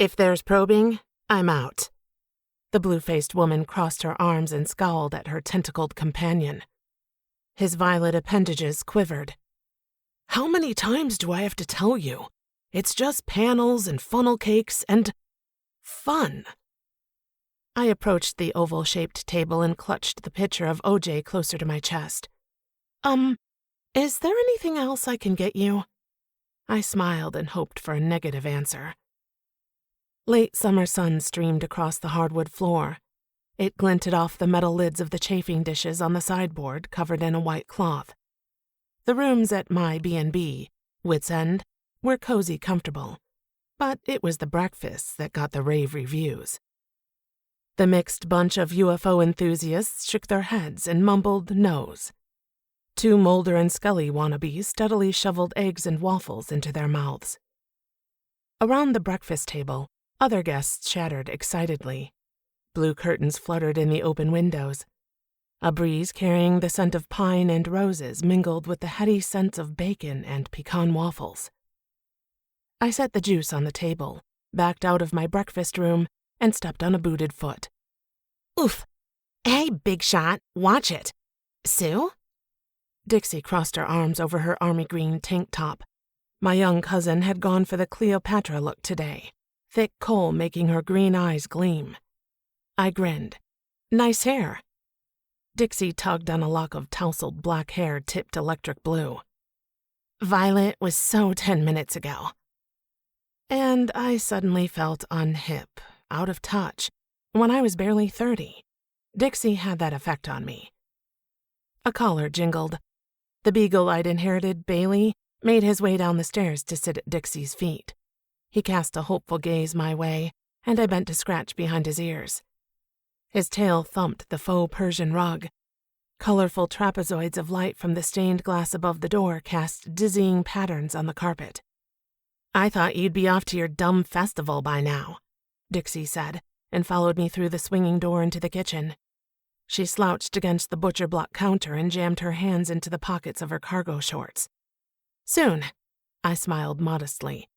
If there's probing, I'm out. The blue-faced woman crossed her arms and scowled at her tentacled companion. His violet appendages quivered. How many times do I have to tell you? It's just panels and funnel cakes and fun. I approached the oval-shaped table and clutched the pitcher of OJ closer to my chest. Is there anything else I can get you? I smiled and hoped for a negative answer. Late summer sun streamed across the hardwood floor. It glinted off the metal lids of the chafing dishes on the sideboard covered in a white cloth. The rooms at my B&B, Witsend, were cozy comfortable, but it was the breakfasts that got the rave reviews. The mixed bunch of UFO enthusiasts shook their heads and mumbled no's. 2 Mulder and Scully wannabes steadily shoveled eggs and waffles into their mouths. Around the breakfast table, other guests chattered excitedly. Blue curtains fluttered in the open windows. A breeze carrying the scent of pine and roses mingled with the heady scents of bacon and pecan waffles. I set the juice on the table, backed out of my breakfast room, and stepped on a booted foot. Oof! Hey, big shot, watch it. Sue? Dixie crossed her arms over her army green tank top. My young cousin had gone for the Cleopatra look today, thick kohl making her green eyes gleam. I grinned. Nice hair. Dixie tugged on a lock of tousled black hair tipped electric blue. Violet was so 10 minutes ago. And I suddenly felt unhip, out of touch, when I was barely 30. Dixie had that effect on me. A collar jingled. The beagle I'd inherited, Bailey, made his way down the stairs to sit at Dixie's feet. He cast a hopeful gaze my way, and I bent to scratch behind his ears. His tail thumped the faux Persian rug. Colorful trapezoids of light from the stained glass above the door cast dizzying patterns on the carpet. I thought you'd be off to your dumb festival by now, Dixie said, and followed me through the swinging door into the kitchen. She slouched against the butcher block counter and jammed her hands into the pockets of her cargo shorts. Soon, I smiled modestly.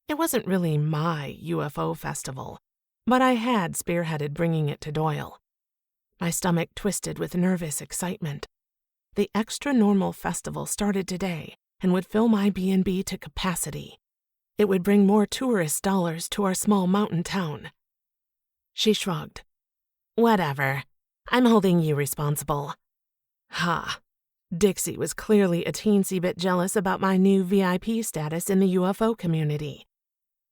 It wasn't really my UFO festival, but I had spearheaded bringing it to Doyle. My stomach twisted with nervous excitement. The Extra Normal Festival started today and would fill my B&B to capacity. It would bring more tourist dollars to our small mountain town. She shrugged. Whatever. I'm holding you responsible. Ha. Dixie was clearly a teensy bit jealous about my new VIP status in the UFO community.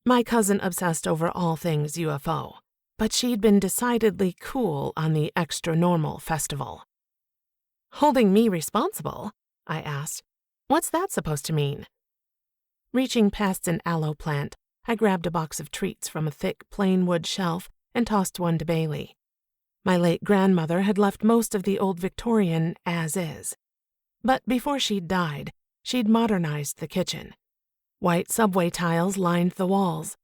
My cousin obsessed over all things UFO, but she'd been decidedly cool on the Extra Normal Festival. Holding me responsible? I asked. What's that supposed to mean? Reaching past an aloe plant, I grabbed a box of treats from a thick, plain wood shelf and tossed one to Bailey. My late grandmother had left most of the old Victorian as is. But before she'd died, she'd modernized the kitchen. White subway tiles lined the walls.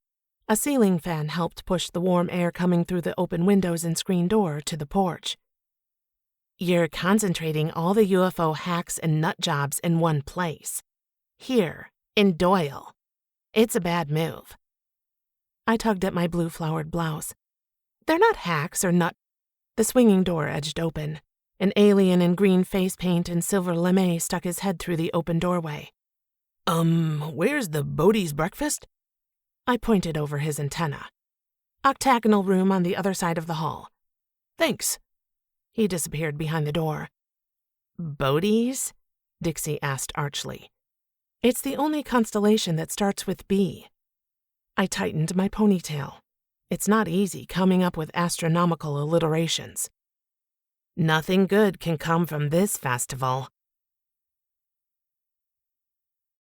A ceiling fan helped push the warm air coming through the open windows and screen door to the porch. You're concentrating all the UFO hacks and nut jobs in one place. Here, in Doyle. It's a bad move. I tugged at my blue-flowered blouse. They're not hacks or nut. The swinging door edged open. An alien in green face paint and silver lame stuck his head through the open doorway. Where's the Bodie's breakfast? I pointed over his antenna. Octagonal room on the other side of the hall. Thanks. He disappeared behind the door. Bodie's? Dixie asked archly. It's the only constellation that starts with B. I tightened my ponytail. It's not easy coming up with astronomical alliterations. Nothing good can come from this festival,